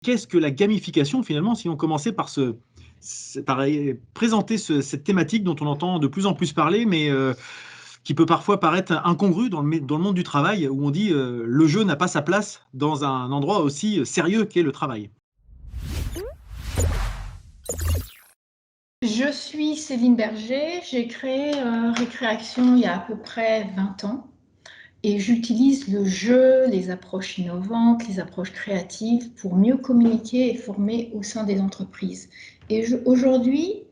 Qu'est-ce que la gamification finalement, si on commençait par présenter cette thématique dont on entend de plus en plus parler, mais qui peut parfois paraître incongrue dans le monde du travail, où on dit le jeu n'a pas sa place dans un endroit aussi sérieux qu'est le travail. Je suis Céline Berger, j'ai créé Récréation il y a à peu près 20 ans et j'utilise le jeu, les approches innovantes, les approches créatives pour mieux communiquer et former au sein des entreprises. Et aujourd'hui,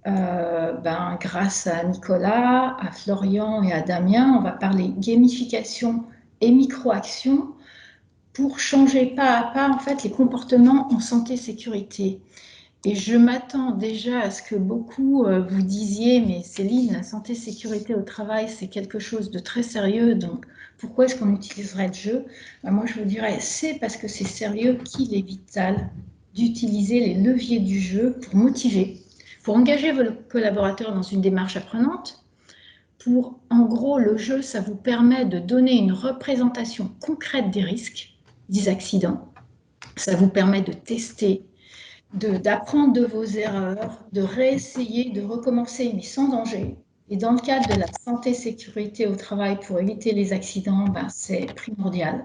grâce à Nicolas, à Florian et à Damien, on va parler gamification et micro-action pour changer pas à pas en fait, les comportements en santé-sécurité. Et je m'attends déjà à ce que beaucoup vous disiez, mais Céline, la santé-sécurité au travail, c'est quelque chose de très sérieux, donc pourquoi est-ce qu'on utiliserait le jeu? Moi, je vous dirais, c'est parce que c'est sérieux qu'il est vital d'utiliser les leviers du jeu pour motiver, pour engager vos collaborateurs dans une démarche apprenante. En gros, le jeu, ça vous permet de donner une représentation concrète des risques, des accidents. Ça vous permet de tester, d'apprendre de vos erreurs, de réessayer, de recommencer, mais sans danger. Et dans le cadre de la santé-sécurité au travail pour éviter les accidents, c'est primordial.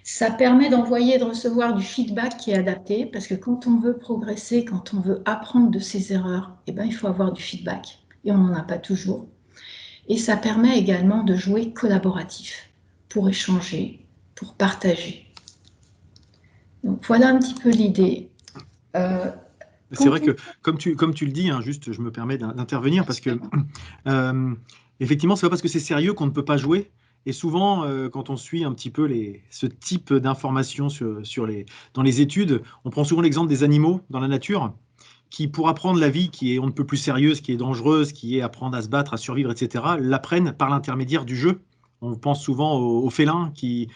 Ça permet d'envoyer et de recevoir du feedback qui est adapté, parce que quand on veut progresser, quand on veut apprendre de ses erreurs, il faut avoir du feedback. Et on n'en a pas toujours. Et ça permet également de jouer collaboratif, pour échanger, pour partager. Donc voilà un petit peu l'idée. C'est vrai que, comme tu le dis, hein, juste, je me permets d'intervenir parce que, effectivement, c'est pas parce que c'est sérieux qu'on ne peut pas jouer. Et souvent, quand on suit un petit peu ce type d'informations dans les études, on prend souvent l'exemple des animaux dans la nature, qui, pour apprendre la vie qui est on ne peut plus sérieuse, qui est dangereuse, qui est apprendre à se battre, à survivre, etc., l'apprennent par l'intermédiaire du jeu. On pense souvent aux félins qui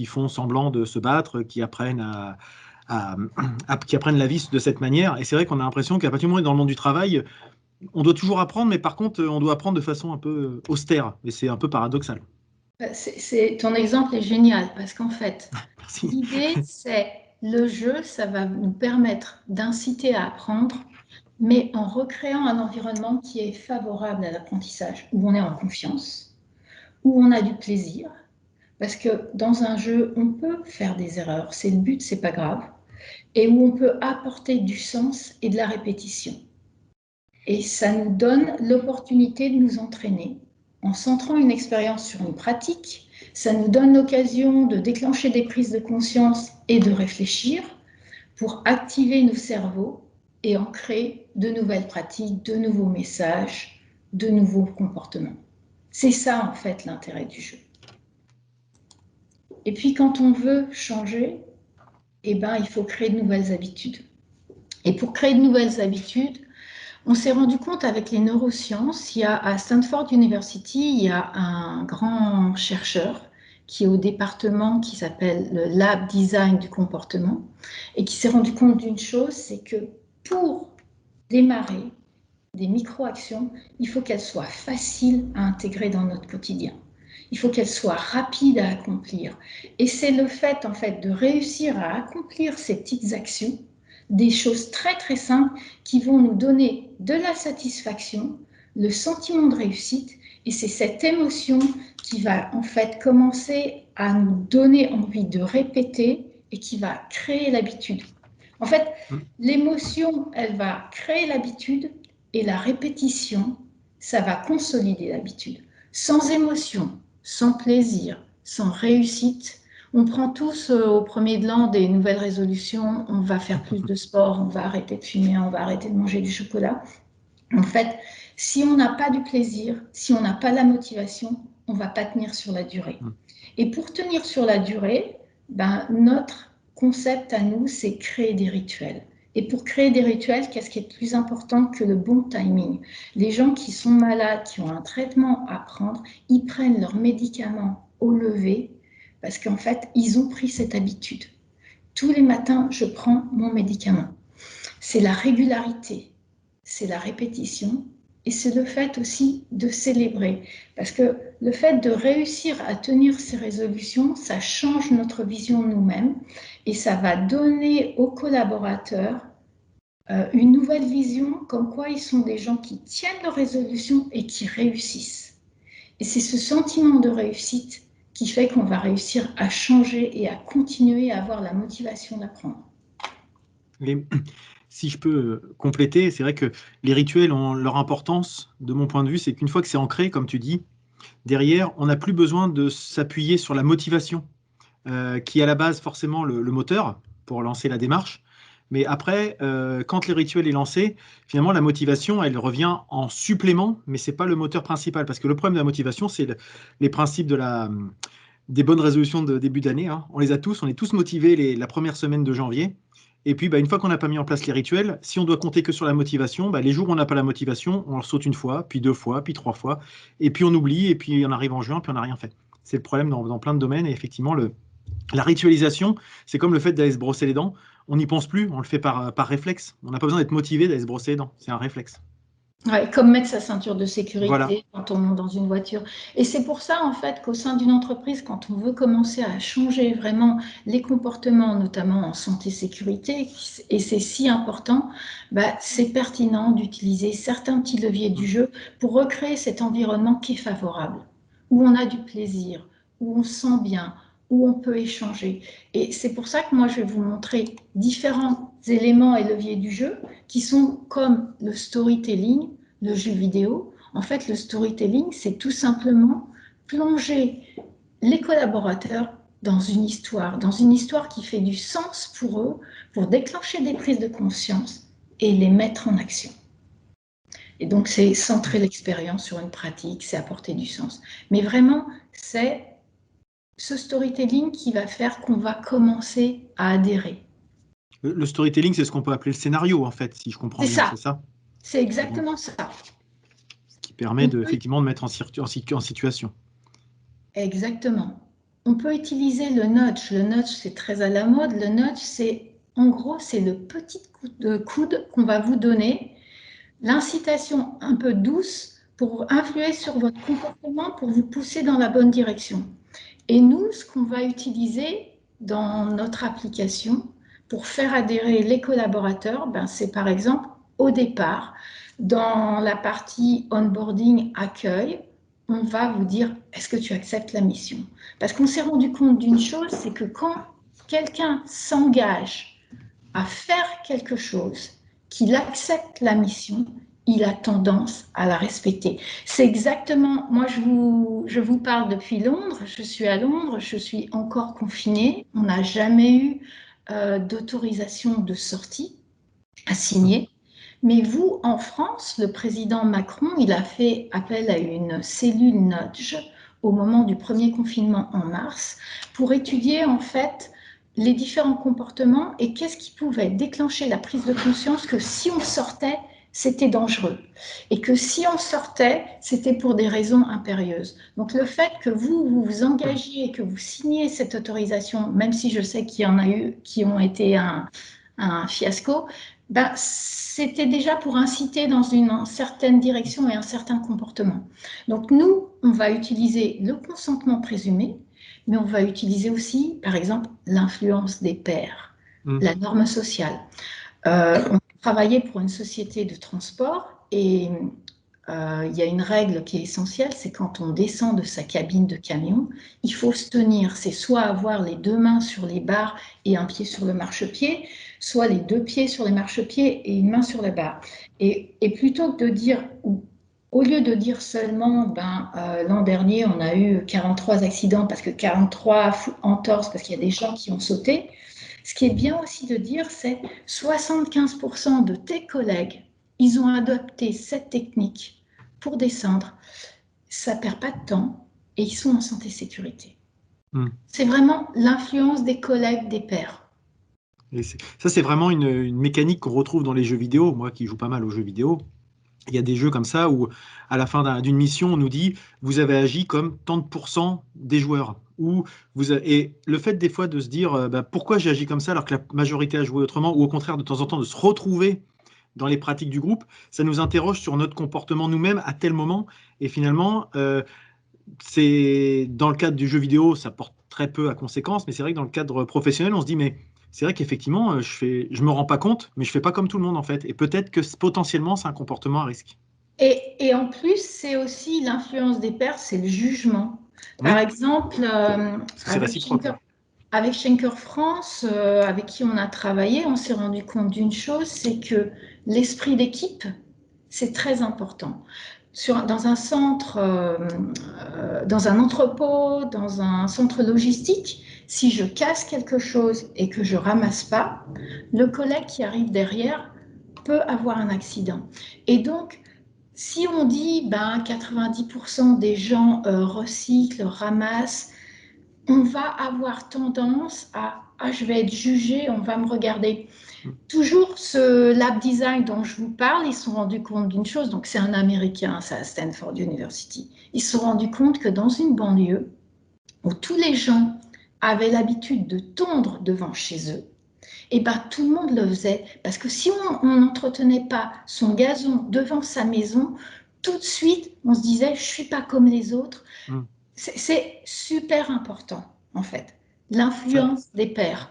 font semblant de se battre, qui apprennent qui apprennent la vie de cette manière. Et c'est vrai qu'on a l'impression qu'à partir du moment où on est dans le monde du travail, on doit toujours apprendre, mais par contre, on doit apprendre de façon un peu austère. Et c'est un peu paradoxal. Ton exemple est génial parce qu'en fait, Merci. l'idée, c'est le jeu, ça va nous permettre d'inciter à apprendre, mais en recréant un environnement qui est favorable à l'apprentissage, où on est en confiance, où on a du plaisir, parce que dans un jeu, on peut faire des erreurs, c'est le but, c'est pas grave, et où on peut apporter du sens et de la répétition. Et ça nous donne l'opportunité de nous entraîner. En centrant une expérience sur une pratique, ça nous donne l'occasion de déclencher des prises de conscience et de réfléchir pour activer nos cerveaux et en créer de nouvelles pratiques, de nouveaux messages, de nouveaux comportements. C'est ça, en fait, l'intérêt du jeu. Et puis, quand on veut changer, il faut créer de nouvelles habitudes. Et pour créer de nouvelles habitudes, on s'est rendu compte avec les neurosciences, à Stanford University, il y a un grand chercheur qui est au département qui s'appelle le Lab Design du comportement et qui s'est rendu compte d'une chose, c'est que pour démarrer des micro-actions, il faut qu'elles soient faciles à intégrer dans notre quotidien. Il faut qu'elles soient rapides à accomplir. Et c'est le fait, en fait, de réussir à accomplir ces petites actions, des choses très très simples qui vont nous donner de la satisfaction, le sentiment de réussite, et c'est cette émotion qui va en fait commencer à nous donner envie de répéter et qui va créer l'habitude. En fait, l'émotion, elle va créer l'habitude et la répétition, ça va consolider l'habitude. Sans émotion, sans plaisir, sans réussite, on prend tous au premier de l'an des nouvelles résolutions, on va faire plus de sport, on va arrêter de fumer, on va arrêter de manger du chocolat. En fait, si on n'a pas du plaisir, si on n'a pas la motivation, on ne va pas tenir sur la durée. Et pour tenir sur la durée, notre concept à nous, c'est créer des rituels. Et pour créer des rituels, qu'est-ce qui est plus important que le bon timing? Les gens qui sont malades, qui ont un traitement à prendre, ils prennent leurs médicaments au lever parce qu'en fait, ils ont pris cette habitude. Tous les matins, je prends mon médicament. C'est la régularité, c'est la répétition et c'est le fait aussi de célébrer. Parce que le fait de réussir à tenir ces résolutions, ça change notre vision de nous-mêmes et ça va donner aux collaborateurs une nouvelle vision, comme quoi ils sont des gens qui tiennent leurs résolutions et qui réussissent. Et c'est ce sentiment de réussite qui fait qu'on va réussir à changer et à continuer à avoir la motivation d'apprendre. Si je peux compléter, c'est vrai que les rituels ont leur importance, de mon point de vue, c'est qu'une fois que c'est ancré, comme tu dis, derrière, on n'a plus besoin de s'appuyer sur la motivation, qui est à la base forcément le moteur pour lancer la démarche. Mais après, quand les rituels est lancé, finalement, la motivation, elle revient en supplément, mais ce n'est pas le moteur principal. Parce que le problème de la motivation, c'est les principes des bonnes résolutions de début d'année, hein. On les a tous, on est tous motivés la première semaine de janvier. Et puis, une fois qu'on n'a pas mis en place les rituels, si on doit compter que sur la motivation, les jours où on n'a pas la motivation, on le saute une fois, puis 2 fois, puis 3 fois, et puis on oublie, et puis on arrive en juin, puis on n'a rien fait. C'est le problème dans plein de domaines, et effectivement, la ritualisation, c'est comme le fait d'aller se brosser les dents. On n'y pense plus, on le fait par réflexe. On n'a pas besoin d'être motivé d'aller se brosser les dents, c'est un réflexe. Ouais, comme mettre sa ceinture de Voilà. sécurité quand on monte dans une voiture. Et c'est pour ça, en fait, qu'au sein d'une entreprise, quand on veut commencer à changer vraiment les comportements, notamment en santé-sécurité, et c'est si important, c'est pertinent d'utiliser certains petits leviers du jeu pour recréer cet environnement qui est favorable, où on a du plaisir, où on se sent bien, où on peut échanger. Et c'est pour ça que moi, je vais vous montrer différents éléments et leviers du jeu qui sont comme le storytelling, le jeu vidéo. En fait, le storytelling, c'est tout simplement plonger les collaborateurs dans une histoire qui fait du sens pour eux, pour déclencher des prises de conscience et les mettre en action. Et donc, c'est centrer l'expérience sur une pratique, c'est apporter du sens. Mais vraiment, c'est ce storytelling qui va faire qu'on va commencer à adhérer. Le storytelling, c'est ce qu'on peut appeler le scénario, en fait, si je comprends bien, c'est ça? C'est exactement ça. Ce qui permet effectivement de mettre en situation. Exactement. On peut utiliser le nudge. Le nudge, c'est très à la mode. Le nudge, en gros, c'est le petit coup de coude qu'on va vous donner, l'incitation un peu douce pour influer sur votre comportement, pour vous pousser dans la bonne direction. Et nous, ce qu'on va utiliser dans notre application pour faire adhérer les collaborateurs, c'est par exemple au départ, dans la partie onboarding accueil, on va vous dire, est-ce que tu acceptes la mission? Parce qu'on s'est rendu compte d'une chose, c'est que quand quelqu'un s'engage à faire quelque chose, qu'il accepte la mission, il a tendance à la respecter. C'est exactement, moi je vous parle depuis Londres, je suis à Londres, je suis encore confinée, on n'a jamais eu d'autorisation de sortie à signer. Mais vous, en France, le président Macron, il a fait appel à une cellule nudge au moment du premier confinement en mars pour étudier en fait les différents comportements et qu'est-ce qui pouvait déclencher la prise de conscience que si on sortait, c'était dangereux et que si on sortait, c'était pour des raisons impérieuses. Donc le fait que vous vous engagiez et que vous signiez cette autorisation, même si je sais qu'il y en a eu qui ont été un fiasco, c'était déjà pour inciter dans une certaine direction et un certain comportement. Donc nous, on va utiliser le consentement présumé, mais on va utiliser aussi, par exemple, l'influence des pairs, la norme sociale. On travaillait pour une société de transport et il y a une règle qui est essentielle, c'est quand on descend de sa cabine de camion, il faut se tenir, c'est soit avoir les 2 mains sur les barres et un pied sur le marchepied, soit les 2 pieds sur les marchepieds et une main sur la barre. Et plutôt que de dire, au lieu de dire seulement, l'an dernier, on a eu 43 accidents, parce que 43 entorses, parce qu'il y a des gens qui ont sauté, ce qui est bien aussi de dire, c'est 75% de tes collègues, ils ont adopté cette technique pour descendre. Ça ne perd pas de temps et ils sont en santé-sécurité. C'est vraiment l'influence des collègues, des pairs. Et ça, c'est vraiment une mécanique qu'on retrouve dans les jeux vidéo. Moi qui joue pas mal aux jeux vidéo, il y a des jeux comme ça où, à la fin d'une mission, on nous dit « vous avez agi comme tant de pourcents des joueurs ». Et le fait des fois de se dire pourquoi j'ai agi comme ça alors que la majorité a joué autrement, ou au contraire de temps en temps de se retrouver dans les pratiques du groupe, ça nous interroge sur notre comportement nous-mêmes à tel moment. Et finalement, c'est dans le cadre du jeu vidéo, ça porte très peu à conséquence, mais c'est vrai que dans le cadre professionnel, on se dit, mais c'est vrai qu'effectivement, je me rends pas compte, mais je fais pas comme tout le monde en fait. Et peut-être que potentiellement, c'est un comportement à risque. Et en plus, c'est aussi l'influence des pairs, c'est le jugement. Par Oui, exemple, parce que c'est réciproque. Avec Schenker France, avec qui on a travaillé, on s'est rendu compte d'une chose, c'est que l'esprit d'équipe, c'est très important. Dans un centre, dans un entrepôt, dans un centre logistique, si je casse quelque chose et que je ramasse pas, le collègue qui arrive derrière peut avoir un accident. Et donc, si on dit 90% des gens recyclent, ramassent, on va avoir tendance à je vais être jugé, on va me regarder. Toujours ce lab design dont je vous parle, ils se sont rendus compte d'une chose, donc c'est un Américain, ça à Stanford University. Ils se sont rendus compte que dans une banlieue où tous les gens avaient l'habitude de tondre devant chez eux, et tout le monde le faisait. Parce que si on n'entretenait pas son gazon devant sa maison, tout de suite, on se disait, je ne suis pas comme les autres. C'est super important, en fait, l'influence des pairs.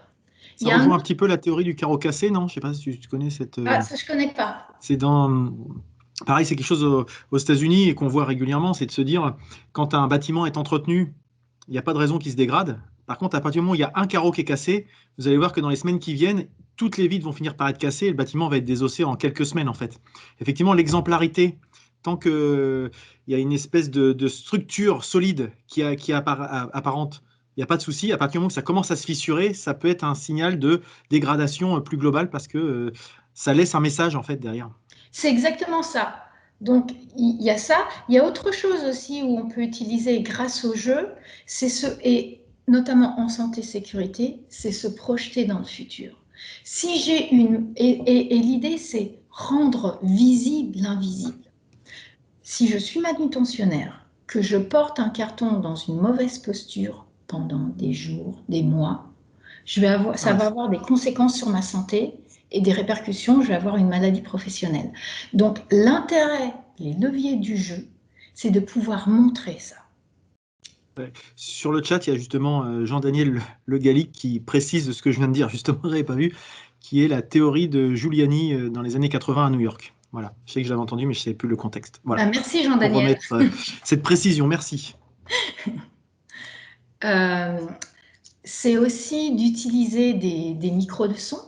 Ça rejoint un petit peu la théorie du carreau cassé, non? Je ne sais pas si tu connais cette... Ah, ça, je ne connais pas. C'est dans... Pareil, c'est quelque chose aux États-Unis et qu'on voit régulièrement, c'est de se dire, quand un bâtiment est entretenu, il n'y a pas de raison qu'il se dégrade. Par contre, à partir du moment où il y a un carreau qui est cassé, vous allez voir que dans les semaines qui viennent, toutes les vitres vont finir par être cassées et le bâtiment va être désossé en quelques semaines, en fait. Effectivement, l'exemplarité, tant qu'il y a une espèce de structure solide qui est apparente, il n'y a pas de souci. À partir du moment où ça commence à se fissurer, ça peut être un signal de dégradation plus globale parce que ça laisse un message, en fait, derrière. C'est exactement ça. Donc, il y a ça. Il y a autre chose aussi où on peut utiliser grâce au jeu, et notamment en santé-sécurité, c'est se projeter dans le futur. Si j'ai et l'idée, c'est rendre visible l'invisible. Si je suis manutentionnaire, que je porte un carton dans une mauvaise posture pendant des jours, des mois, ça va avoir des conséquences sur ma santé et des répercussions, je vais avoir une maladie professionnelle. Donc l'intérêt, les leviers du jeu, c'est de pouvoir montrer ça. Ouais. Sur le chat, il y a justement Jean-Daniel Le Gallic qui précise ce que je viens de dire, justement, je n'avais pas vu, qui est la théorie de Giuliani dans les années 80 à New York. Voilà, je sais que je l'avais entendu, mais je ne savais plus le contexte. Voilà. Merci Pour Jean-Daniel. remettre cette précision, merci. C'est aussi d'utiliser des micros de son.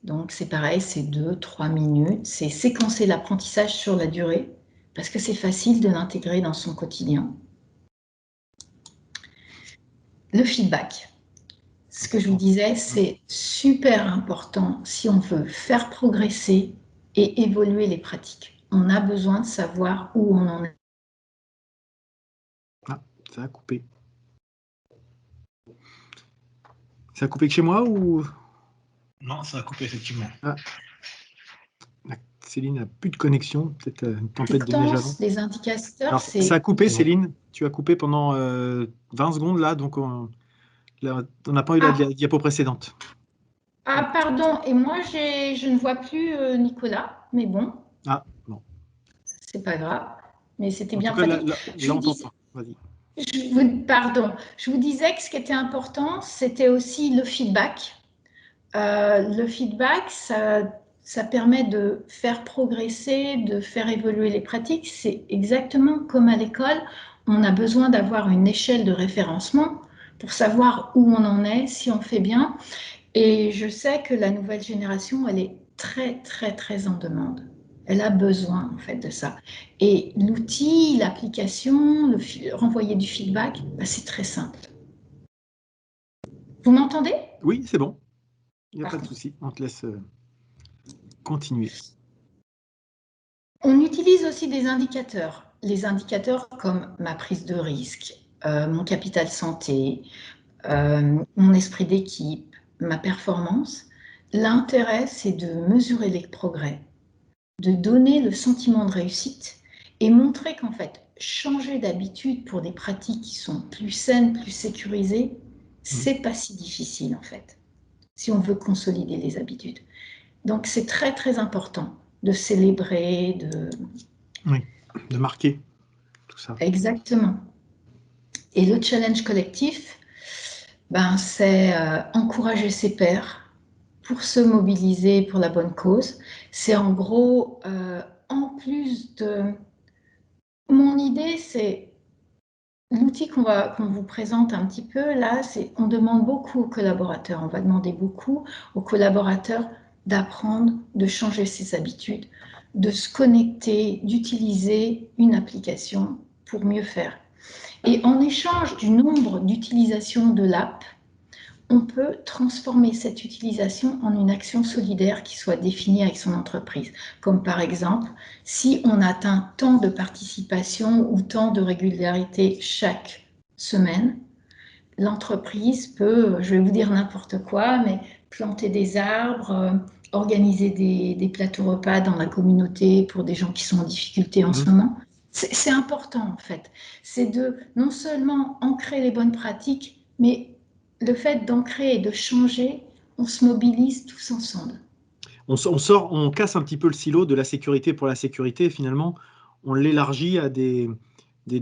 Donc c'est pareil, c'est 2-3 minutes. C'est séquencer l'apprentissage sur la durée parce que c'est facile de l'intégrer dans son quotidien. Le feedback. Ce que je vous disais, c'est super important si on veut faire progresser et évoluer les pratiques. On a besoin de savoir où on en est. Ah, ça a coupé. Ça a coupé que chez moi ou... Non, ça a coupé effectivement. Ah. Céline n'a plus de connexion, peut-être une tempête de neige avant. Les indicateurs, alors, ça a coupé, Céline. Tu as coupé pendant 20 secondes là, donc on n'a pas eu la diapo précédente. Ah, pardon, et moi je ne vois plus Nicolas, mais bon. Ah, non. C'est pas grave, mais c'était bien pratique. Là, on t'entend. Vas-y. Pardon, je vous disais que ce qui était important, c'était aussi le feedback. Le feedback, ça permet de faire progresser, de faire évoluer les pratiques. C'est exactement comme à l'école, on a besoin d'avoir une échelle de référencement pour savoir où on en est, si on fait bien. Et je sais que la nouvelle génération, elle est très, très, très en demande. Elle a besoin, en fait, de ça. Et l'outil, l'application, renvoyer du feedback, c'est très simple. Vous m'entendez? Oui, c'est bon. Il n'y a pas de souci. On te laisse continuer. On utilise aussi des indicateurs. Les indicateurs comme ma prise de risque, mon capital santé, mon esprit d'équipe, ma performance. L'intérêt, c'est de mesurer les progrès, de donner le sentiment de réussite et montrer qu'en fait, changer d'habitude pour des pratiques qui sont plus saines, plus sécurisées, c'est pas si difficile en fait, si on veut consolider les habitudes. Donc c'est très très important de célébrer, de... Oui, de marquer tout ça. Exactement. Et le challenge collectif, ben, c'est encourager ses pairs pour se mobiliser pour la bonne cause. C'est en gros, en plus de... Mon idée, c'est l'outil qu'on vous présente un petit peu là, c'est on demande beaucoup aux collaborateurs, on va demander beaucoup aux collaborateurs d'apprendre, de changer ses habitudes, de se connecter, d'utiliser une application pour mieux faire. Et en échange du nombre d'utilisations de l'app, on peut transformer cette utilisation en une action solidaire qui soit définie avec son entreprise. Comme par exemple, si on atteint tant de participation ou tant de régularité chaque semaine, l'entreprise peut, je vais vous dire n'importe quoi, mais planter des arbres, organiser des plateaux repas dans la communauté pour des gens qui sont en difficulté en ce moment. C'est important en fait. C'est de non seulement ancrer les bonnes pratiques, mais le fait d'ancrer et de changer, on se mobilise tous ensemble. On casse un petit peu le silo de la sécurité pour la sécurité, et finalement, on l'élargit à des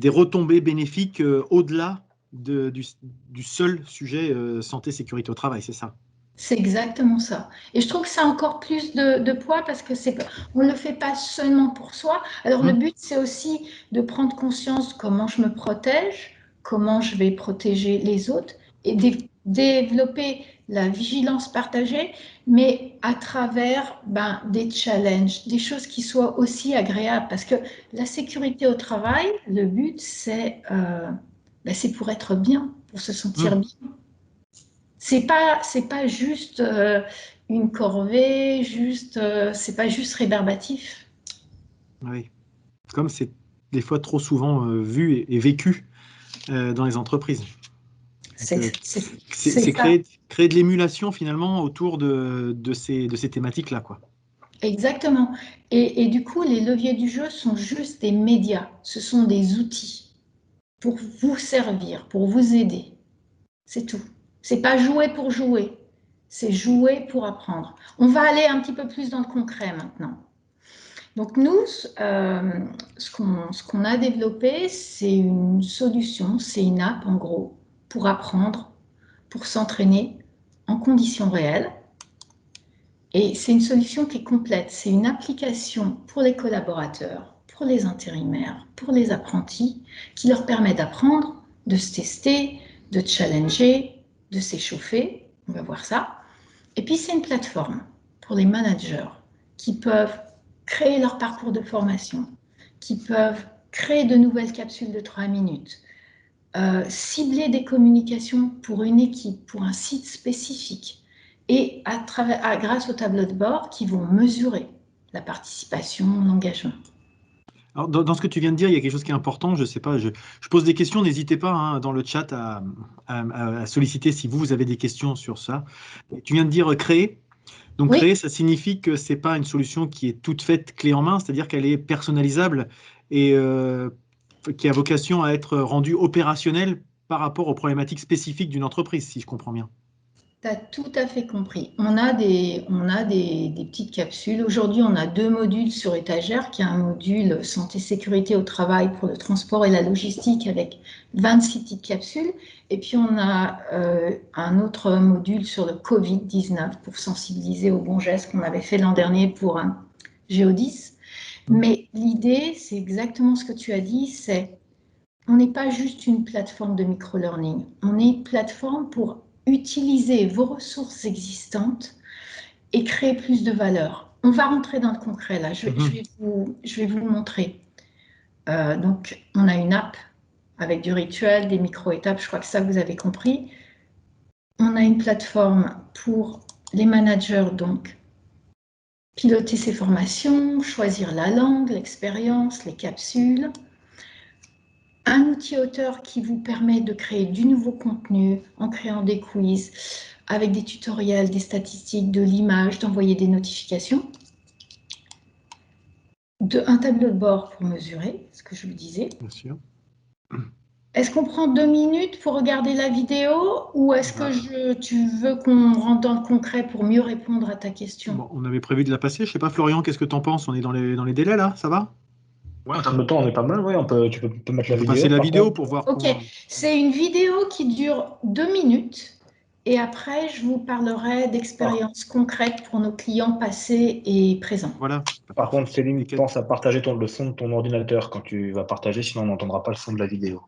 retombées bénéfiques au-delà du seul sujet santé-sécurité au travail, c'est ça? C'est exactement ça. Et je trouve que ça a encore plus de poids parce que on ne le fait pas seulement pour soi. Alors le but, c'est aussi de prendre conscience de comment je me protège, comment je vais protéger les autres et développer la vigilance partagée, mais à travers des challenges, des choses qui soient aussi agréables. Parce que la sécurité au travail, le but, c'est pour être bien, pour se sentir bien. C'est pas juste une corvée, c'est pas juste rébarbatif. Oui, comme c'est des fois trop souvent vu et vécu dans les entreprises. C'est créer de l'émulation finalement autour de ces thématiques-là, quoi. Exactement. Et du coup, les leviers du jeu sont juste des médias. Ce sont des outils pour vous servir, pour vous aider. C'est tout. C'est pas jouer pour jouer. C'est jouer pour apprendre. On va aller un petit peu plus dans le concret maintenant. Donc nous, ce qu'on a développé, c'est une solution, c'est une app en gros, pour apprendre, pour s'entraîner en conditions réelles. Et c'est une solution qui est complète. C'est une application pour les collaborateurs, pour les intérimaires, pour les apprentis, qui leur permet d'apprendre, de se tester, de challenger, de s'échauffer. On va voir ça. Et puis c'est une plateforme pour les managers qui peuvent créer leur parcours de formation, qui peuvent créer de nouvelles capsules de 3 minutes, cibler des communications pour une équipe, pour un site spécifique, et grâce au tableau de bord qui vont mesurer la participation, l'engagement. Alors, dans ce que tu viens de dire, il y a quelque chose qui est important. Je ne sais pas, je pose des questions. N'hésitez pas dans le chat à solliciter si vous avez des questions sur ça. Tu viens de dire créer. Donc Oui. créer, ça signifie que ce n'est pas une solution qui est toute faite clé en main, c'est-à-dire qu'elle est personnalisable et qui a vocation à être rendue opérationnelle par rapport aux problématiques spécifiques d'une entreprise, si je comprends bien. Tu as tout à fait compris. On a des petites capsules. Aujourd'hui, on a 2 modules sur étagère, qui est un module santé-sécurité au travail pour le transport et la logistique avec 26 petites capsules. Et puis, on a un autre module sur le Covid-19 pour sensibiliser aux bons gestes qu'on avait fait l'an dernier pour un Géodis. Mais l'idée, c'est exactement ce que tu as dit, c'est on n'est pas juste une plateforme de micro-learning. On est une plateforme pour utiliser vos ressources existantes et créer plus de valeur. On va rentrer dans le concret là, je vais vous le montrer. Donc, on a une app avec du rituel, des micro-étapes, je crois que ça vous avez compris. On a une plateforme pour les managers, donc piloter ses formations, choisir la langue, l'expérience, les capsules. Un outil auteur qui vous permet de créer du nouveau contenu en créant des quiz avec des tutoriels, des statistiques, de l'image, d'envoyer des notifications. Un tableau de bord pour mesurer, ce que je vous disais. Bien sûr. Est-ce qu'on prend 2 minutes pour regarder la vidéo ou est-ce que tu veux qu'on rentre dans le concret pour mieux répondre à ta question? Bon, on avait prévu de la passer. Je sais pas, Florian, qu'est-ce que tu en penses? On est dans les délais là, ça va? Ouais, en termes de temps, on est pas mal. Ouais, tu peux mettre la On peut vidéo. passer la Par vidéo contre, pour voir Ok, comment. c'est une vidéo qui dure 2 minutes et après je vous parlerai d'expériences concrètes pour nos clients passés et présents. Voilà. par contre, Céline, Et pense à partager le son de ton ordinateur quand tu vas partager, sinon on n'entendra pas le son de la vidéo.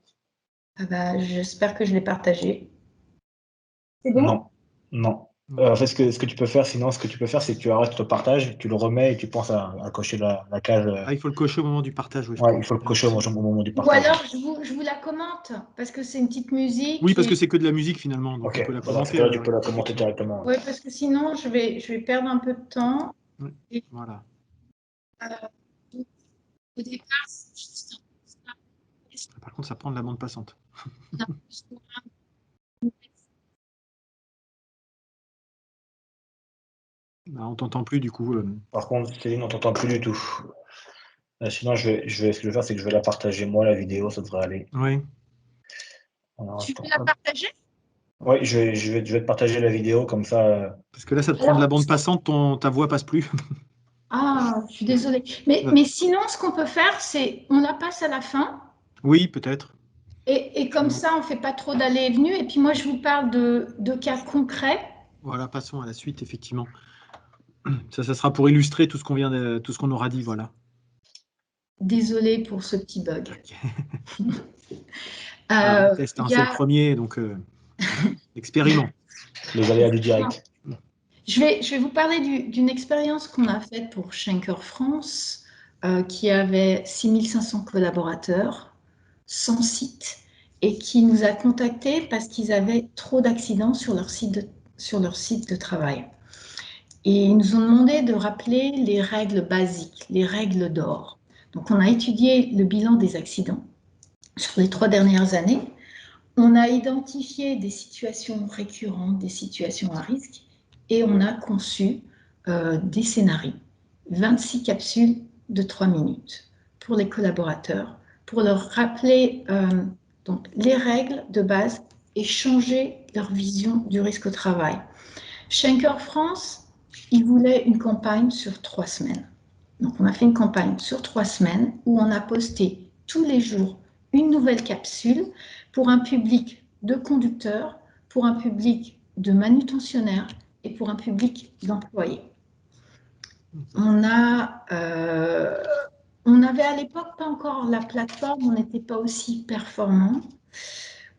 Ah bah, j'espère que je l'ai partagé. C'est bon? Non, non. En fait, ce que tu peux faire, sinon, c'est que tu arrêtes le partage, tu le remets et tu penses à cocher la case. Ah, il faut le cocher au moment du partage, oui, je Ouais, crois. il faut le cocher au moment du Ou partage. alors je vous la commente parce que c'est une petite musique. Oui, parce Et... que c'est que de la musique finalement, donc Ok, on peut la bah, dans ce commenter. cas-là, À la tu peux la rigueur, commenter effectivement. directement. Ouais, parce que sinon je vais perdre un peu de temps. Oui, Et, voilà. au départ, c'est juste Par contre, ça prend de la bande passante. Bah, on t'entend plus du coup. Par contre, Céline, on t'entend plus du tout. Sinon, ce que je vais faire, c'est que je vais la partager moi, la vidéo, ça devrait aller. Oui. Alors, Tu attends. veux la partager? Ouais, je vais te partager la vidéo, comme ça. Parce que là, ça te prend de la bande passante, ta voix passe plus. Ah, je suis désolée. Ouais. Mais sinon, ce qu'on peut faire, c'est on la passe à la fin. Oui, peut-être. Et comme ça, on ne fait pas trop d'allées et venues. Et puis moi, je vous parle de cas concrets. Voilà, passons à la suite, effectivement. Ça sera pour illustrer tout ce tout ce qu'on aura dit, voilà. Désolée pour ce petit bug. Voilà, on teste, Il hein, y c'est le a... premier, donc expériment. Les aléas du direct. Je vais vous parler d'une expérience qu'on a faite pour Schenker France, qui avait 6500 collaborateurs, 100 sites, et qui nous a contactés parce qu'ils avaient trop d'accidents sur leur site de travail. Et ils nous ont demandé de rappeler les règles basiques, les règles d'or. Donc, on a étudié le bilan des accidents sur les 3 dernières années. On a identifié des situations récurrentes, des situations à risque, et on a conçu des scénarios. 26 capsules de 3 minutes pour les collaborateurs, pour leur rappeler donc, les règles de base et changer leur vision du risque au travail. Schenker France, il voulait une campagne sur 3 semaines. Donc, on a fait une campagne sur 3 semaines où on a posté tous les jours une nouvelle capsule pour un public de conducteurs, pour un public de manutentionnaires et pour un public d'employés. On avait à l'époque pas encore la plateforme, on n'était pas aussi performant.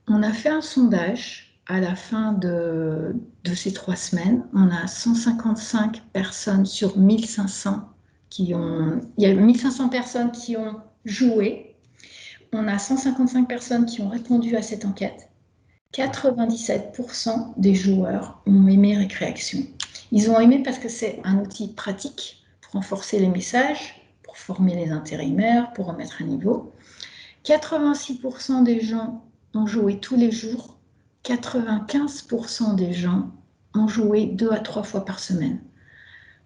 On a fait un sondage à la fin de ces 3 semaines. On a 155 personnes sur 1500 il y a 1500 personnes qui ont joué. On a 155 personnes qui ont répondu à cette enquête. 97% des joueurs ont aimé Récréation. Ils ont aimé parce que c'est un outil pratique pour renforcer les messages, pour former les intérimaires, pour remettre à niveau. 86% des gens ont joué tous les jours. 95% des gens ont joué 2 à 3 fois par semaine.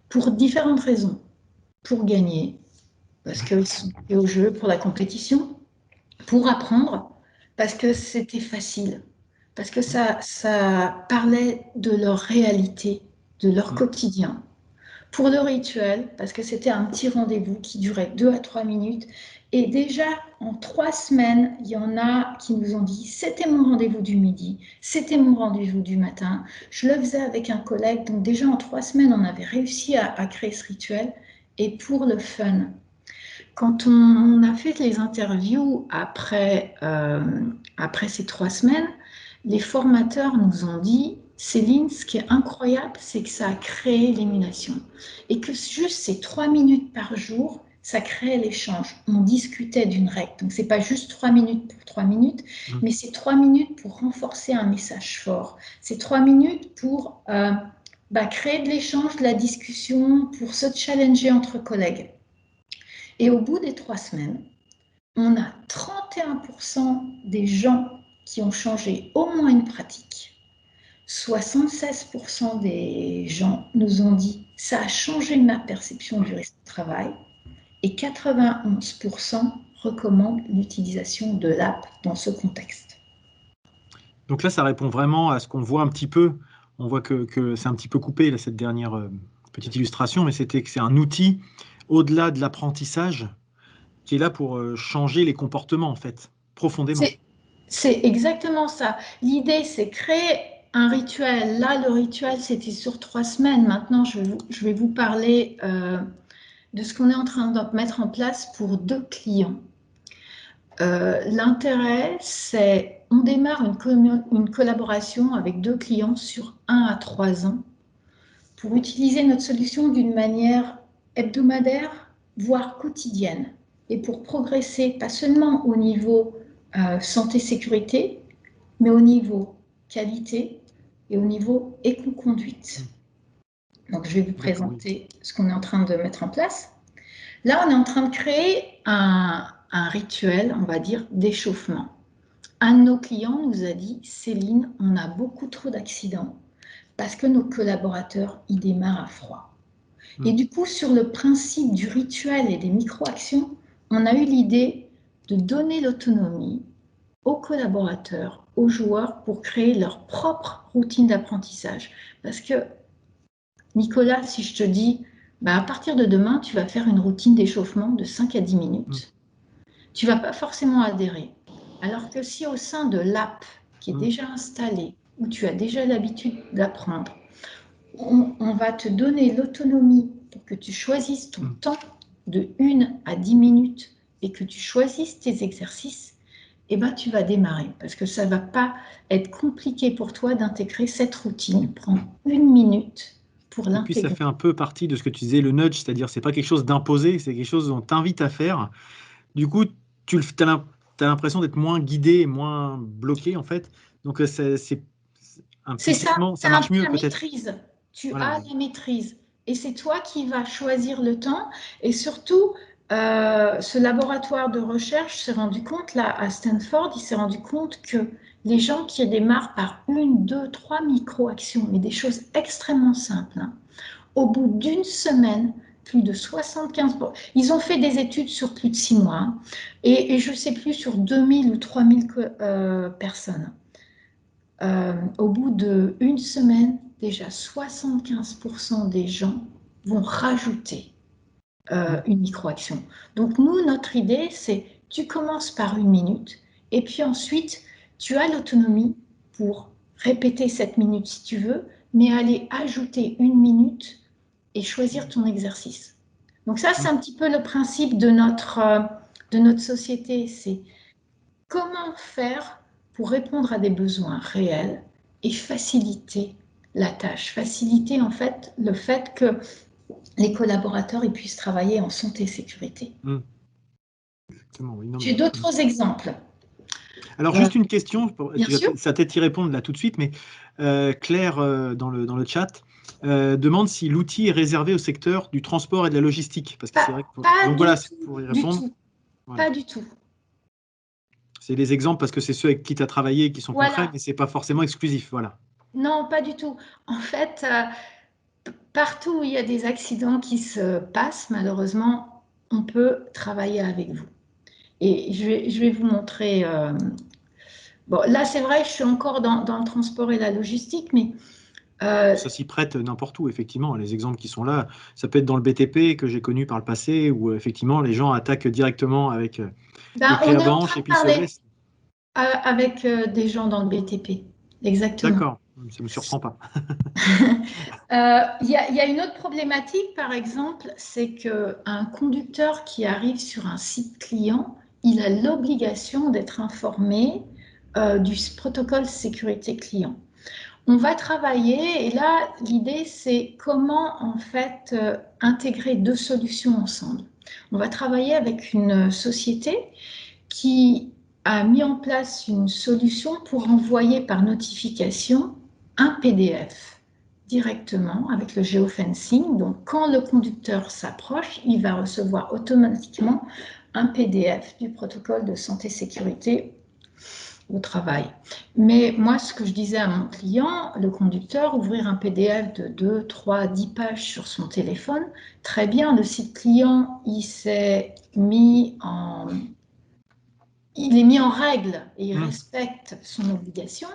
Pour différentes raisons. Pour gagner, parce qu'ils sont au jeu, pour la compétition, pour apprendre, parce que c'était facile, parce que ça parlait de leur réalité, de leur quotidien. Pour le rituel, parce que c'était un petit rendez-vous qui durait 2 à 3 minutes. Et déjà, en 3 semaines, il y en a qui nous ont dit « c'était mon rendez-vous du midi, c'était mon rendez-vous du matin, je le faisais avec un collègue ». Donc déjà, en 3 semaines, on avait réussi à créer ce rituel. Et pour le fun, quand on a fait les interviews après ces 3 semaines, les formateurs nous ont dit « Céline, ce qui est incroyable, c'est que ça a créé l'émulation. Et que juste ces 3 minutes par jour, ça créait l'échange. On discutait d'une règle. Donc, ce n'est pas juste 3 minutes pour 3 minutes, mais c'est 3 minutes pour renforcer un message fort. C'est 3 minutes pour créer de l'échange, de la discussion, pour se challenger entre collègues. » Et au bout des 3 semaines, on a 31% des gens qui ont changé au moins une pratique. 76% des gens nous ont dit « ça a changé ma perception du risque de travail » et 91% recommande l'utilisation de l'app dans ce contexte. Donc là, ça répond vraiment à ce qu'on voit un petit peu. On voit que c'est un petit peu coupé, là, cette dernière petite illustration, mais c'était que c'est un outil au-delà de l'apprentissage qui est là pour changer les comportements, en fait, profondément. C'est exactement ça. L'idée, c'est créer un rituel. Là, le rituel, c'était sur 3 semaines. Maintenant, je vais vous parler de ce qu'on est en train de mettre en place pour 2 clients. L'intérêt, c'est on démarre une collaboration avec 2 clients sur 1 à 3 ans pour utiliser notre solution d'une manière hebdomadaire, voire quotidienne, et pour progresser pas seulement au niveau santé-sécurité, mais au niveau qualité et au niveau éco-conduite. Donc, je vais vous présenter ce qu'on est en train de mettre en place. Là, on est en train de créer un rituel, on va dire, d'échauffement. Un de nos clients nous a dit, Céline, on a beaucoup trop d'accidents parce que nos collaborateurs, ils démarrent à froid. Et du coup, sur le principe du rituel et des micro-actions, on a eu l'idée de donner l'autonomie aux collaborateurs, aux joueurs pour créer leur propre routine d'apprentissage. Parce que, Nicolas, si je te dis, à partir de demain, tu vas faire une routine d'échauffement de 5 à 10 minutes, tu ne vas pas forcément adhérer. Alors que si au sein de l'app qui est déjà installée, où tu as déjà l'habitude d'apprendre, on va te donner l'autonomie pour que tu choisisses ton temps de 1 à 10 minutes et que tu choisisses tes exercices, eh ben, tu vas démarrer parce que ça ne va pas être compliqué pour toi d'intégrer cette routine. Prends 1 minute pour l'intégrer. Et puis, ça fait un peu partie de ce que tu disais, le nudge, c'est-à-dire c'est pas quelque chose d'imposé, c'est quelque chose qu'on t'invite à faire. Du coup, tu as l'impression d'être moins guidé, moins bloqué, en fait. Donc, c'est implicitement, ça marche mieux peut-être. Tu as la maîtrise. Et c'est toi qui vas choisir le temps. Et surtout, ce laboratoire de recherche s'est rendu compte, là, à Stanford, il s'est rendu compte que les gens qui démarrent par 1, 2, 3 micro-actions, mais des choses extrêmement simples, au bout d'1 semaine, plus de 75%. Ils ont fait des études sur plus de 6 mois, et je ne sais plus, sur 2000 ou 3000 personnes. Au bout d'1 semaine, déjà 75% des gens vont rajouter une micro-action. Donc nous, notre idée, c'est tu commences par 1 minute et puis ensuite, tu as l'autonomie pour répéter cette minute si tu veux, mais aller ajouter 1 minute et choisir ton exercice. Donc ça, c'est un petit peu le principe de notre société, c'est comment faire pour répondre à des besoins réels et faciliter la tâche, faciliter en fait le fait que les collaborateurs ils puissent travailler en santé et sécurité. Exactement, oui. J'ai d'autres exemples. Alors, juste une question, ça peut-être y répondre là tout de suite, mais Claire, dans le chat, demande si l'outil est réservé au secteur du transport et de la logistique. Parce que c'est vrai que donc voilà, pour y répondre. Voilà. Pas du tout. C'est des exemples parce que c'est ceux avec qui tu as travaillé qui sont concrets, mais ce n'est pas forcément exclusif. Voilà. Non, pas du tout. En fait, partout où il y a des accidents qui se passent, malheureusement, on peut travailler avec vous. Et je vais vous montrer. Bon, là, c'est vrai, je suis encore dans le transport et la logistique, mais ça s'y prête n'importe où, effectivement. Les exemples qui sont là, ça peut être dans le BTP que j'ai connu par le passé, où effectivement les gens attaquent directement avec les clés à banche et puis se laissent. Avec des gens dans le BTP, exactement. D'accord, ça ne me surprend pas. Il y a une autre problématique, par exemple, c'est qu'un conducteur qui arrive sur un site client, il a l'obligation d'être informé du protocole sécurité client. On va travailler, et là, l'idée, c'est comment, en fait, intégrer 2 solutions ensemble. On va travailler avec une société qui a mis en place une solution pour envoyer par notification un PDF directement avec le géofencing. Donc, quand le conducteur s'approche, il va recevoir automatiquement un PDF du protocole de santé-sécurité au travail. Mais moi, ce que je disais à mon client, le conducteur, ouvrir un PDF de 2, 3, 10 pages sur son téléphone, très bien, le site client, il s'est mis en il est mis en règle et il respecte son obligation,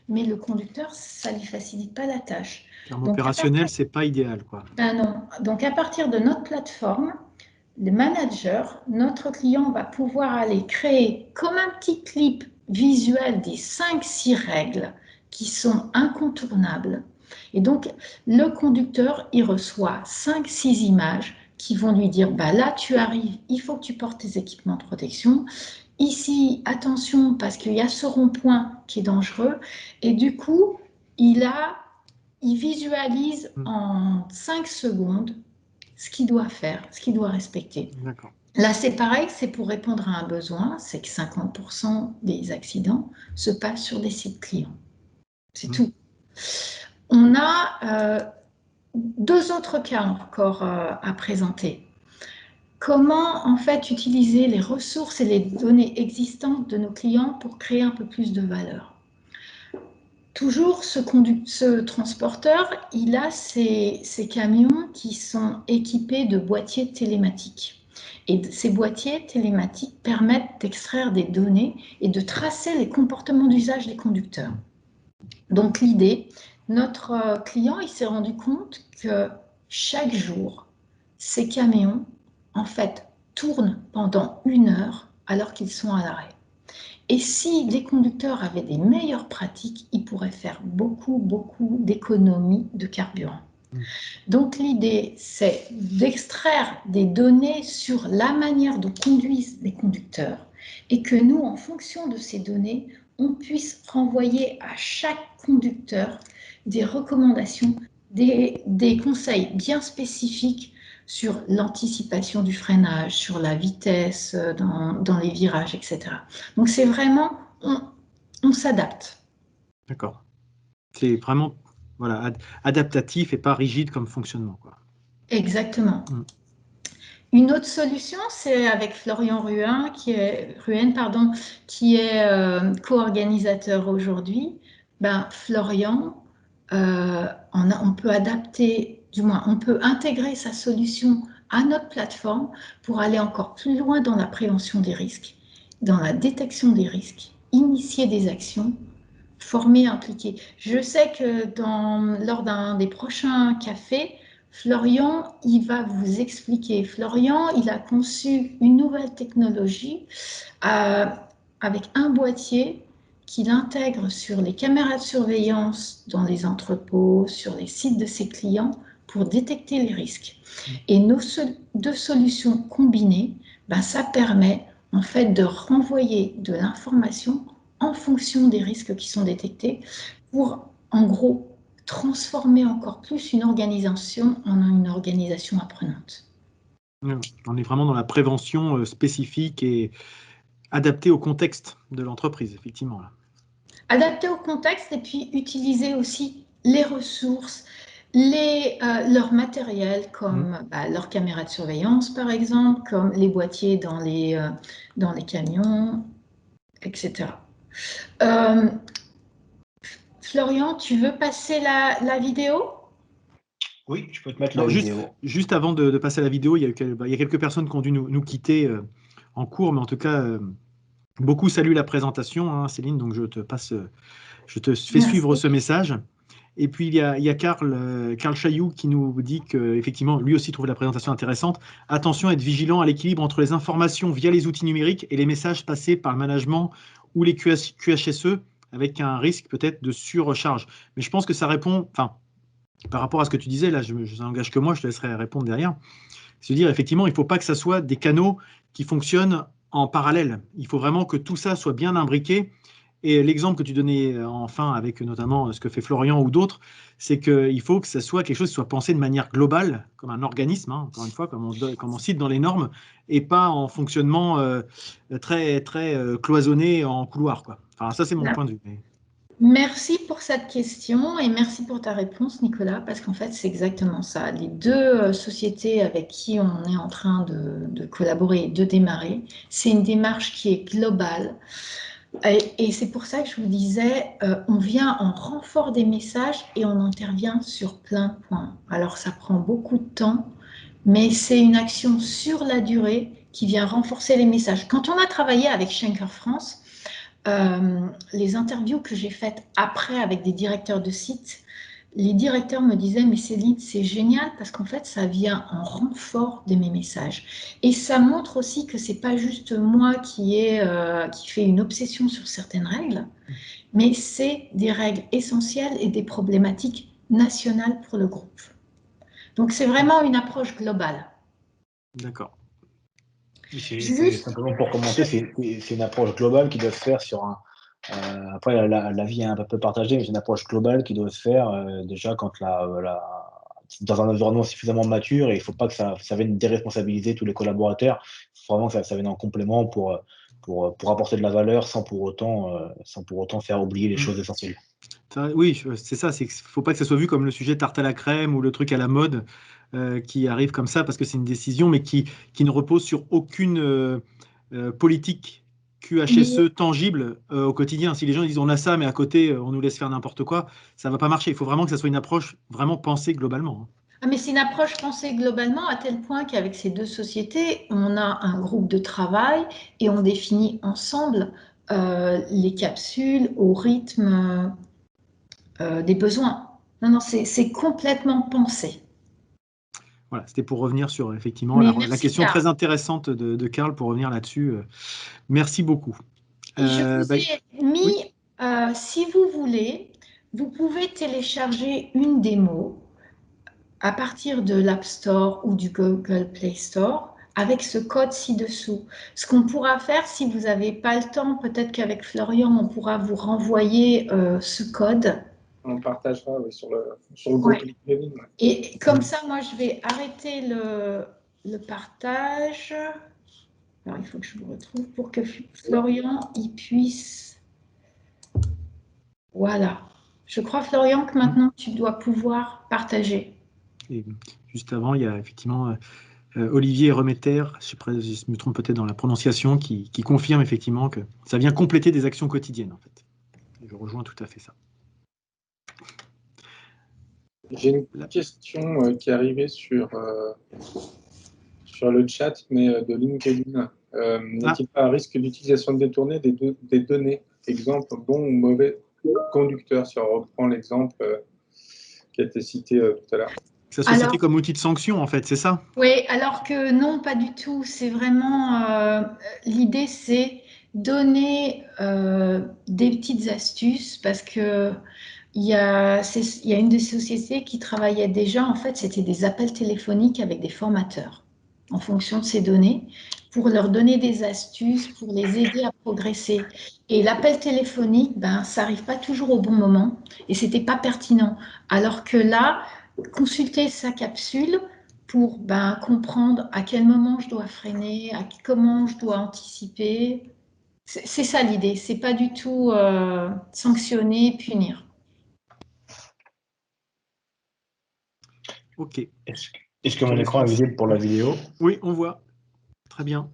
mais le conducteur, ça ne lui facilite pas la tâche. En termes opérationnels, ce n'est pas idéal, quoi. Ben non. Donc, à partir de notre plateforme, le manager, notre client va pouvoir aller créer comme un petit clip visuel des 5-6 règles qui sont incontournables. Et donc, le conducteur, il reçoit 5-6 images qui vont lui dire, bah là, tu arrives, il faut que tu portes tes équipements de protection. Ici, attention, parce qu'il y a ce rond-point qui est dangereux. Et du coup, il visualise en 5 secondes ce qu'il doit faire, ce qu'il doit respecter. Là, c'est pareil, c'est pour répondre à un besoin, c'est que 50% des accidents se passent sur des sites clients. C'est tout. On a 2 autres cas encore à présenter. Comment, en fait, utiliser les ressources et les données existantes de nos clients pour créer un peu plus de valeur? Toujours, ce transporteur, il a ces camions qui sont équipés de boîtiers télématiques. Et ces boîtiers télématiques permettent d'extraire des données et de tracer les comportements d'usage des conducteurs. Donc l'idée, notre client, il s'est rendu compte que chaque jour, ces camions, en fait, tournent pendant 1 heure alors qu'ils sont à l'arrêt. Et si les conducteurs avaient des meilleures pratiques, ils pourraient faire beaucoup d'économies de carburant. Donc l'idée, c'est d'extraire des données sur la manière dont conduisent les conducteurs et que nous, en fonction de ces données, on puisse renvoyer à chaque conducteur des recommandations, des conseils bien spécifiques sur l'anticipation du freinage, sur la vitesse dans les virages, etc. Donc c'est vraiment, on s'adapte. D'accord. C'est vraiment adaptatif et pas rigide comme fonctionnement, quoi. Exactement. Une autre solution, c'est avec Florian Ruhen, qui est co-organisateur aujourd'hui. Florian, on peut adapter, du moins on peut intégrer sa solution à notre plateforme pour aller encore plus loin dans la prévention des risques, dans la détection des risques, initier des actions, former, impliquer. Je sais que lors d'un des prochains cafés, Florian, il va vous expliquer. Florian, il a conçu une nouvelle technologie avec un boîtier qu'il intègre sur les caméras de surveillance dans les entrepôts, sur les sites de ses clients pour détecter les risques. Et nos 2 solutions combinées, ça permet en fait de renvoyer de l'information en fonction des risques qui sont détectés pour, en gros, transformer encore plus une organisation en une organisation apprenante. On est vraiment dans la prévention spécifique et adaptée au contexte de l'entreprise, effectivement. Adaptée au contexte et puis utiliser aussi les ressources, leur matériel comme leurs caméras de surveillance, par exemple, comme les boîtiers dans les camions, etc. Florian, tu veux passer la vidéo? Oui, je peux te mettre la vidéo. Juste avant de passer à la vidéo, il y a quelques personnes qui ont dû nous quitter en cours, mais en tout cas, beaucoup saluent la présentation, Céline, donc je te fais suivre ce message. Et puis, il y a Karl Chailloux qui nous dit qu'effectivement, lui aussi trouve la présentation intéressante. Attention à être vigilant à l'équilibre entre les informations via les outils numériques et les messages passés par le management ou les QHSE, avec un risque peut-être de surcharge. Mais je pense que ça répond, par rapport à ce que tu disais, là, je n'engage que moi, je te laisserai répondre derrière. C'est-à-dire, effectivement, il ne faut pas que ça soit des canaux qui fonctionnent en parallèle. Il faut vraiment que tout ça soit bien imbriqué. Et l'exemple que tu donnais enfin avec notamment ce que fait Florian ou d'autres, c'est qu'il faut que ça soit quelque chose qui soit pensé de manière globale, comme un organisme, encore une fois, comme on cite dans les normes, et pas en fonctionnement très cloisonné en couloir, quoi. Enfin, ça, c'est mon point de vue. Merci pour cette question et merci pour ta réponse, Nicolas, parce qu'en fait, c'est exactement ça. Les 2 sociétés avec qui on est en train de collaborer et de démarrer, c'est une démarche qui est globale. Et c'est pour ça que je vous disais, on vient en renfort des messages et on intervient sur plein de points. Alors, ça prend beaucoup de temps, mais c'est une action sur la durée qui vient renforcer les messages. Quand on a travaillé avec Schenker France, les interviews que j'ai faites après avec des directeurs de sites, les directeurs me disaient, mais Céline, c'est génial parce qu'en fait, ça vient en renfort de mes messages. Et ça montre aussi que c'est pas juste moi qui fait une obsession sur certaines règles, mais c'est des règles essentielles et des problématiques nationales pour le groupe. Donc, c'est vraiment une approche globale. D'accord. Simplement pour commenter, c'est une approche globale qui doit se faire sur un. Après, la vie est un peu partagée, mais c'est une approche globale qui doit se faire déjà quand dans un environnement suffisamment mature, et il ne faut pas que ça vienne déresponsabiliser tous les collaborateurs. Il faut vraiment que ça vienne en complément pour apporter de la valeur sans pour autant faire oublier les choses essentielles. Oui, c'est ça. Il ne faut pas que ça soit vu comme le sujet tarte à la crème ou le truc à la mode qui arrive comme ça parce que c'est une décision, mais qui ne repose sur aucune politique QHSE tangible au quotidien. Si les gens disent on a ça, mais à côté on nous laisse faire n'importe quoi, ça ne va pas marcher. Il faut vraiment que ça soit une approche vraiment pensée globalement. Mais c'est une approche pensée globalement à tel point qu'avec ces deux sociétés, on a un groupe de travail et on définit ensemble les capsules au rythme des besoins. Non, c'est complètement pensé. Voilà, c'était pour revenir sur effectivement la question Karl. très intéressante de Karl, pour revenir là-dessus. Merci beaucoup. Je vous ai mis, oui. Si vous voulez, vous pouvez télécharger une démo à partir de l'App Store ou du Google Play Store avec ce code ci-dessous. Ce qu'on pourra faire, si vous n'avez pas le temps, peut-être qu'avec Florian, on pourra vous renvoyer ce code. On partagera sur le groupe LinkedIn. Ouais. Et comme ça, moi, je vais arrêter le partage. Alors, il faut que je vous retrouve pour que Florian il puisse... Voilà. Je crois, Florian, que maintenant, tu dois pouvoir partager. Et juste avant, il y a effectivement Olivier Remetter, je me trompe peut-être dans la prononciation, qui confirme effectivement que ça vient compléter des actions quotidiennes, en fait. Et je rejoins tout à fait ça. J'ai une question qui est arrivée sur le chat, mais de LinkedIn. N'est-il pas à risque d'utilisation détournée des données? Exemple, bon ou mauvais conducteur, si on reprend l'exemple qui a été cité tout à l'heure. Que ça soit cité comme outil de sanction, en fait, c'est ça? Oui, alors que non, pas du tout. C'est vraiment... l'idée, c'est donner des petites astuces parce que il y a une des sociétés qui travaillait déjà, en fait, c'était des appels téléphoniques avec des formateurs en fonction de ces données pour leur donner des astuces, pour les aider à progresser. Et l'appel téléphonique, ça n'arrive pas toujours au bon moment et c'était pas pertinent. Alors que là, consulter sa capsule pour comprendre à quel moment je dois freiner, comment je dois anticiper. C'est ça l'idée, c'est pas du tout sanctionner, punir. Ok. Est-ce que mon écran est visible pour la vidéo? Oui, on voit. Très bien.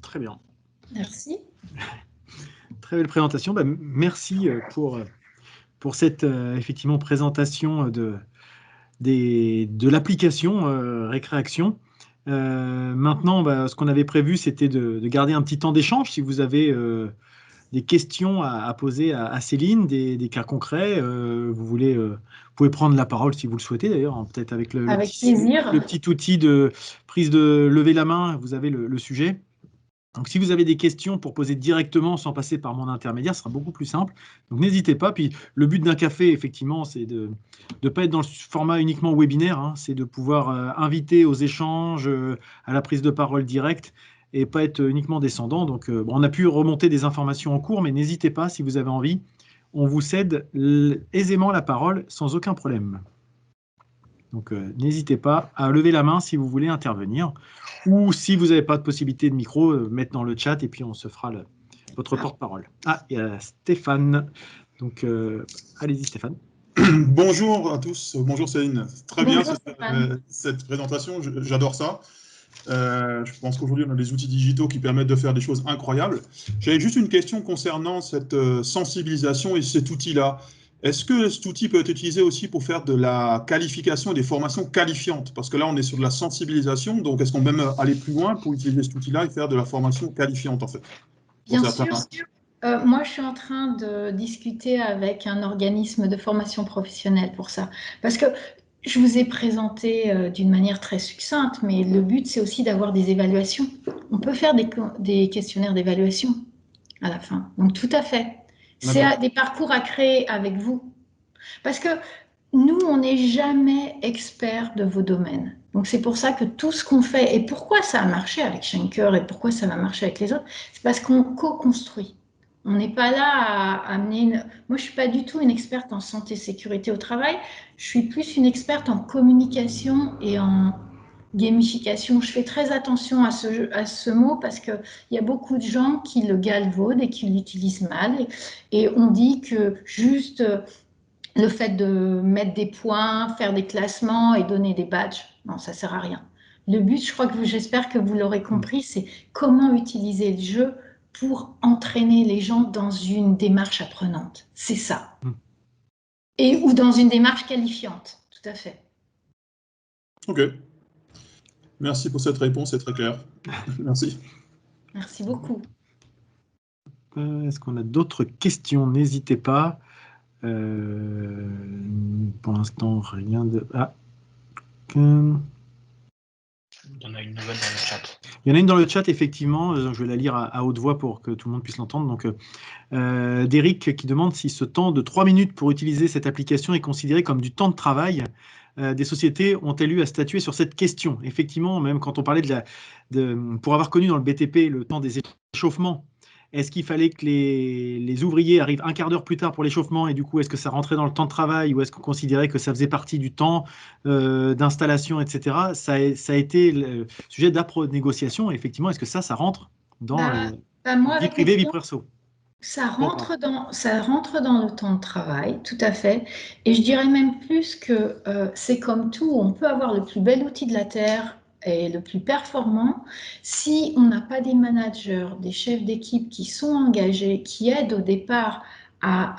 Très bien. Merci. Très belle présentation. Merci pour cette effectivement présentation de l'application Récréation. Maintenant, ce qu'on avait prévu, c'était de garder un petit temps d'échange. Si vous avez des questions à poser à Céline, des cas concrets, vous pouvez prendre la parole si vous le souhaitez d'ailleurs, hein, peut-être avec Avec plaisir. le petit outil de prise de lever la main, vous avez le sujet. Donc, si vous avez des questions pour poser directement sans passer par mon intermédiaire, ce sera beaucoup plus simple. Donc, n'hésitez pas. Puis, le but d'un café, effectivement, c'est de ne pas être dans le format uniquement webinaire. Hein, c'est de pouvoir inviter aux échanges, à la prise de parole directe et pas être uniquement descendant. Donc, on a pu remonter des informations en cours, mais n'hésitez pas si vous avez envie. On vous cède aisément la parole sans aucun problème. Donc, n'hésitez pas à lever la main si vous voulez intervenir. Ou si vous n'avez pas de possibilité de micro, mettre dans le chat et puis on se fera votre porte-parole. Ah, il y a Stéphane. Donc, allez-y Stéphane. Bonjour à tous. Bonjour Céline. Très Bonjour, bien cette présentation. J'adore ça. Je pense qu'aujourd'hui, on a des outils digitaux qui permettent de faire des choses incroyables. J'avais juste une question concernant cette sensibilisation et cet outil-là. Est-ce que cet outil peut être utilisé aussi pour faire de la qualification et des formations qualifiantes? Parce que là, on est sur de la sensibilisation, donc est-ce qu'on peut même aller plus loin pour utiliser cet outil-là et faire de la formation qualifiante, en fait? Bien sûr. Moi, je suis en train de discuter avec un organisme de formation professionnelle pour ça. Parce que je vous ai présenté d'une manière très succincte, mais le but, c'est aussi d'avoir des évaluations. On peut faire des questionnaires d'évaluation à la fin. Donc, tout à fait. C'est des parcours à créer avec vous. Parce que nous, on n'est jamais experts de vos domaines. Donc, c'est pour ça que tout ce qu'on fait, et pourquoi ça a marché avec Schenker et pourquoi ça va marcher avec les autres, c'est parce qu'on co-construit. On n'est pas là à amener Moi, je ne suis pas du tout une experte en santé et sécurité au travail. Je suis plus une experte en communication et en gamification. Je fais très attention à ce mot parce qu'il y a beaucoup de gens qui le galvaudent et qui l'utilisent mal. Et on dit que juste le fait de mettre des points, faire des classements et donner des badges, non, ça ne sert à rien. Le but, j'espère que vous l'aurez compris, c'est comment utiliser le jeu pour entraîner les gens dans une démarche apprenante. C'est ça. Ou dans une démarche qualifiante, tout à fait. Ok. Merci pour cette réponse, c'est très clair. Merci. Merci beaucoup. Est-ce qu'on a d'autres questions? N'hésitez pas. Pour l'instant, rien de... Ah. Il y en a une nouvelle dans le chat. Il y en a une dans le chat, effectivement. Je vais la lire à haute voix pour que tout le monde puisse l'entendre. Donc, d'Eric qui demande si ce temps de 3 minutes pour utiliser cette application est considéré comme du temps de travail. Des sociétés ont-elles eu à statuer sur cette question? Effectivement, même quand on parlait pour avoir connu dans le BTP le temps des échauffements, est-ce qu'il fallait que les ouvriers arrivent un quart d'heure plus tard pour l'échauffement et du coup, est-ce que ça rentrait dans le temps de travail ou est-ce qu'on considérait que ça faisait partie du temps d'installation, etc. Ça a été le sujet d'âpre négociation. Effectivement, est-ce que ça rentre dans vie privée, vie perso? Ça rentre dans le temps de travail, tout à fait. Et je dirais même plus que c'est comme tout, on peut avoir le plus bel outil de la Terre et le plus performant. Si on n'a pas des managers, des chefs d'équipe qui sont engagés, qui aident au départ à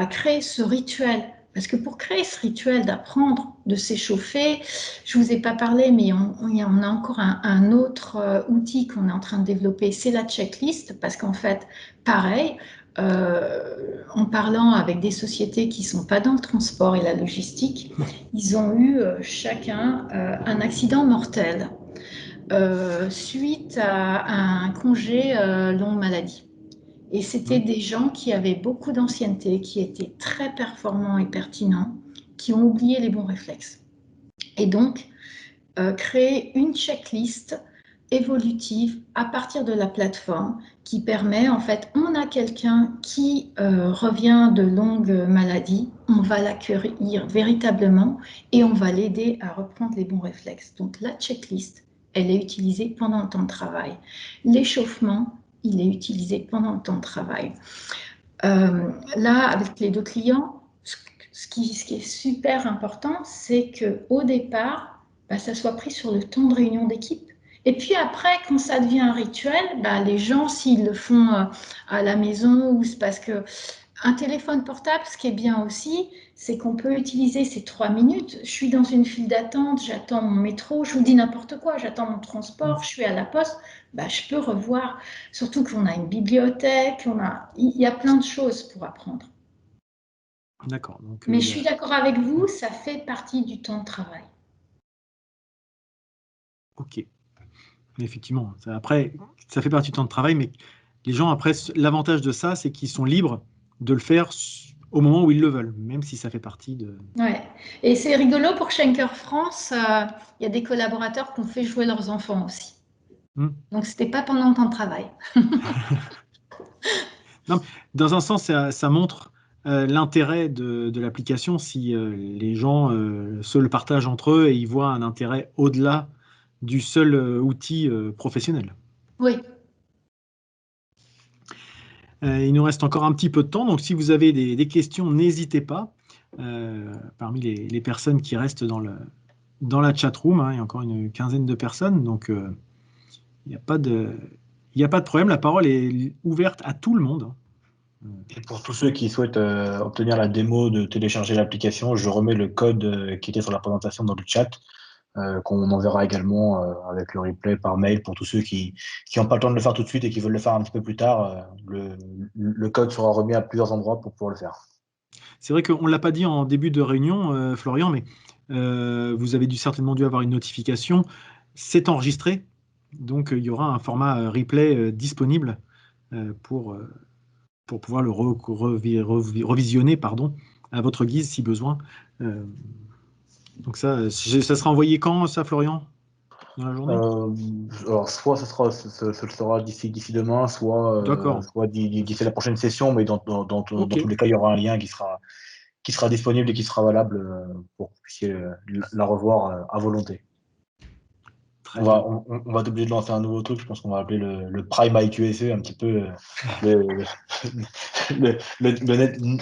créer ce rituel. Parce que pour créer ce rituel d'apprendre, de s'échauffer, je ne vous ai pas parlé, mais on a encore un autre outil qu'on est en train de développer, c'est la checklist, parce qu'en fait, pareil, en parlant avec des sociétés qui ne sont pas dans le transport et la logistique, ils ont eu chacun un accident mortel suite à un congé longue maladie. Et c'était des gens qui avaient beaucoup d'ancienneté, qui étaient très performants et pertinents, qui ont oublié les bons réflexes. Et donc, créer une checklist évolutive à partir de la plateforme qui permet, en fait, on a quelqu'un qui revient de longues maladies, on va l'accueillir véritablement et on va l'aider à reprendre les bons réflexes. Donc, la checklist, elle est utilisée pendant le temps de travail. L'échauffement, il est utilisé pendant le temps de travail. Là, avec les deux clients, ce qui est super important, c'est qu'au départ, ça soit pris sur le temps de réunion d'équipe Et puis après, quand ça devient un rituel, bah, les gens, s'ils le font à la maison, ou c'est parce que un téléphone portable, ce qui est bien aussi, c'est qu'on peut utiliser ces 3 minutes. Je suis dans une file d'attente, j'attends mon métro, je vous dis n'importe quoi, j'attends mon transport, je suis à la poste, bah, je peux revoir. Surtout qu'on a une bibliothèque, il y a plein de choses pour apprendre. D'accord. Donc, Mais je suis d'accord avec vous, ça fait partie du temps de travail. ok. Mais effectivement, après, ça fait partie du temps de travail, mais les gens, après, l'avantage de ça, c'est qu'ils sont libres de le faire au moment où ils le veulent, même si ça fait partie de... Ouais. Et c'est rigolo pour Schenker France, il y a des collaborateurs qui ont fait jouer leurs enfants aussi. Donc, c'était pas pendant le temps de travail. Non, dans un sens, ça montre l'intérêt de l'application si les gens se le partagent entre eux et ils voient un intérêt au-delà du seul outil professionnel. Oui. Il nous reste encore un petit peu de temps, donc si vous avez des questions, n'hésitez pas. Parmi les personnes qui restent dans la chatroom, hein, il y a encore une quinzaine de personnes, donc il n'y a pas de problème, la parole est ouverte à tout le monde. Et pour tous ceux qui souhaitent obtenir la démo de télécharger l'application, je remets le code qui était sur la présentation dans le chat, qu'on enverra également avec le replay par mail pour tous ceux qui n'ont pas le temps de le faire tout de suite et qui veulent le faire un petit peu plus tard. Le code sera remis à plusieurs endroits pour pouvoir le faire. C'est vrai qu'on ne l'a pas dit en début de réunion, Florian, mais vous avez certainement dû avoir une notification. C'est enregistré, donc il y aura un format replay disponible pour pouvoir le revisionner à votre guise si besoin. Donc ça sera envoyé quand, ça, Florian? Dans la journée? Alors, soit ce sera d'ici demain, soit d'ici la prochaine session, mais dans tous les cas, il y aura un lien qui sera disponible et qui sera valable pour que vous puissiez la revoir à volonté. On va être obligé de lancer un nouveau truc, je pense qu'on va appeler le Prime IQSE, un petit peu le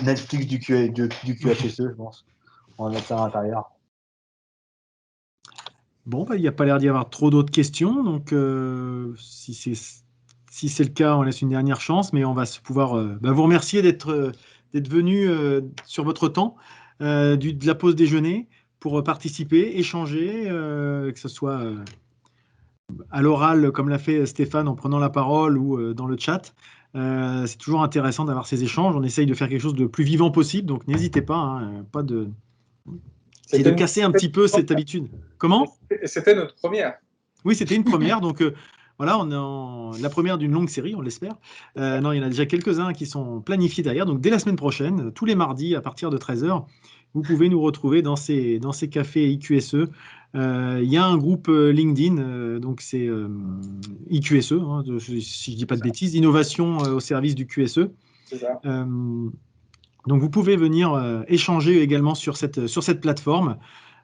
Netflix du QHSE, je pense. On va mettre ça à l'intérieur. Bon, il n'y a pas l'air d'y avoir trop d'autres questions, donc si c'est le cas, on laisse une dernière chance, mais on va pouvoir vous remercier d'être venu sur votre temps de la pause déjeuner pour participer, échanger, que ce soit à l'oral, comme l'a fait Stéphane en prenant la parole ou dans le chat. C'est toujours intéressant d'avoir ces échanges. On essaye de faire quelque chose de plus vivant possible, donc n'hésitez pas, hein, c'est de casser un petit peu cette habitude. Comment? C'était notre première. Oui, c'était une première, donc voilà, on est la première d'une longue série, on l'espère. Non, il y en a déjà quelques-uns qui sont planifiés derrière, donc dès la semaine prochaine, tous les mardis à partir de 13 h, vous pouvez nous retrouver dans ces cafés IQSE. Il y a un groupe LinkedIn, donc c'est IQSE, hein, si je ne dis pas de bêtises, Innovation au service du QSE. C'est ça. Donc vous pouvez venir échanger également sur cette plateforme.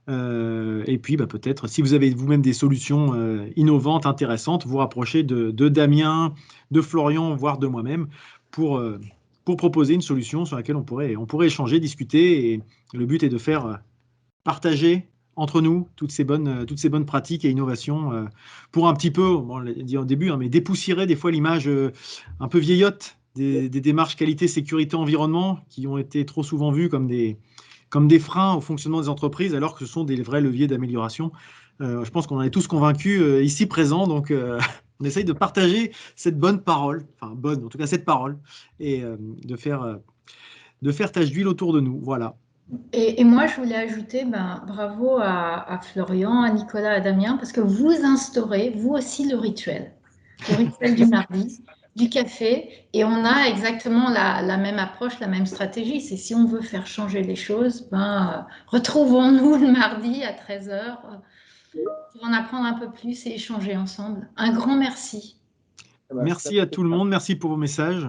Et puis peut-être, si vous avez vous-même des solutions innovantes, intéressantes, vous rapprocher de Damien, de Florian, voire de moi-même, pour proposer une solution sur laquelle on pourrait échanger, discuter. Et le but est de faire partager entre nous toutes ces bonnes pratiques et innovations pour un petit peu, on l'a dit au début, hein, mais dépoussiérer des fois l'image un peu vieillotte des démarches qualité, sécurité, environnement qui ont été trop souvent vues comme des freins au fonctionnement des entreprises, alors que ce sont des vrais leviers d'amélioration. Je pense qu'on en est tous convaincus ici présents, donc on essaye de partager cette bonne parole, enfin bonne, en tout cas cette parole, et de faire tache d'huile autour de nous. Voilà. Et moi, je voulais ajouter, bravo à Florian, à Nicolas, à Damien, parce que vous instaurez, vous aussi, le rituel du mardi, du café, et on a exactement la même approche, la même stratégie. C'est si on veut faire changer les choses, retrouvons-nous le mardi à 13 h pour en apprendre un peu plus et échanger ensemble. Un grand merci. Merci à tout le monde, merci pour vos messages.